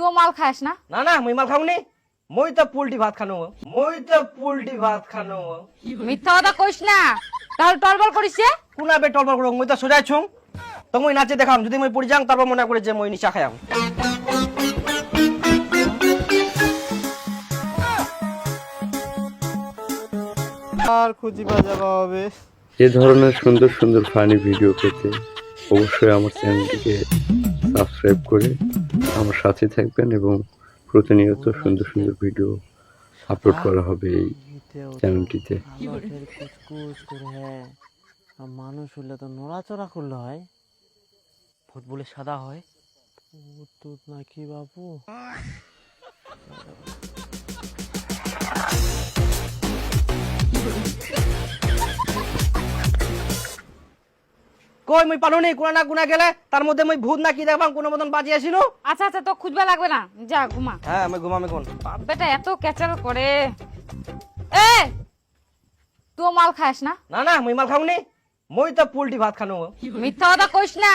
তুই মাল খাস না? না না মুই মাল খাউনি, মই তো পোল্ট্রি ভাত খানো। মিথ্যা কথা কইস না, তাহলে টলবল করিস যে। কোনা বে টলবল করো, মই তো সোজাই ছুং। তো মই নাচে দেখাম, যদি মই পড়ি যাং তারপর মনে করে যে মই নিচা খায়াম। আর খুঁজি বাজাবা হবে। এ ধরনের সুন্দর সুন্দর ফানি ভিডিও পেতে অবশ্যই আমার চ্যানেলটিকে সাবস্ক্রাইব করে আমার সাথে থাকবেন এবং প্রতিনিয়ত সুন্দর সুন্দর ভিডিও আপলোড করা হবে এই চ্যানেলটিতে। কুচকুচ করে হ্যাঁ, আর মানুষ হলে তো নড়াচড়া করলে হয়, ভূত বলে সাদা হয়। ভূত নাকি বাবু? কই মই পানুনি, কোনা না কোনা গেলে তার মধ্যে মই ভূত না কি দেখবাম কোনো মতন বাজি আসিল। আচ্ছা আচ্ছা, তো খুঁজবা লাগবে না, যা ঘুমা। হ্যাঁ আমি ঘুমামে কোন। বাপ বেটা এত ক্যাচাল করে। এ তুই মাল খাস না? না না মুই মাল খাউনি, মই তো পোল্ট্রি ভাত খানো। মিথ্যা কথা কইস না,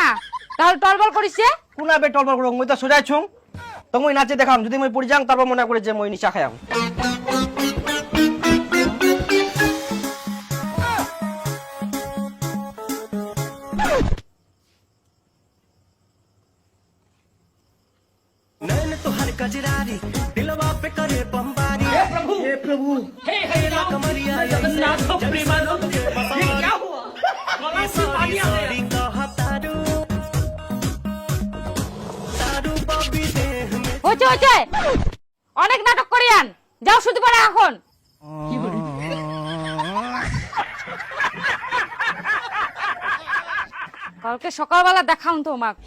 তাহলে টলবল করিস যে। কোনা বে টলবল করো, মই তো সোজাই ছুং। তো মই নাচে দেখাম, যদি মই পড়ি যাং তারপর মনে করে যে মই নিচা খায়াম। नैन तुहार कजरारी दिलवा पे करे बमबारी हे प्रभु हे हरे कमरिया जगन्नाथ प्रेमानंद ये क्या हुआ गला से पानी आ गया तारू तारू बॉबी देह में হচ্ছে হচ্ছে, অনেক নাটক করিয়ান, যাও শুতে পারে এখন। কালকে সকালবেলা দেখাউন তোমাকে।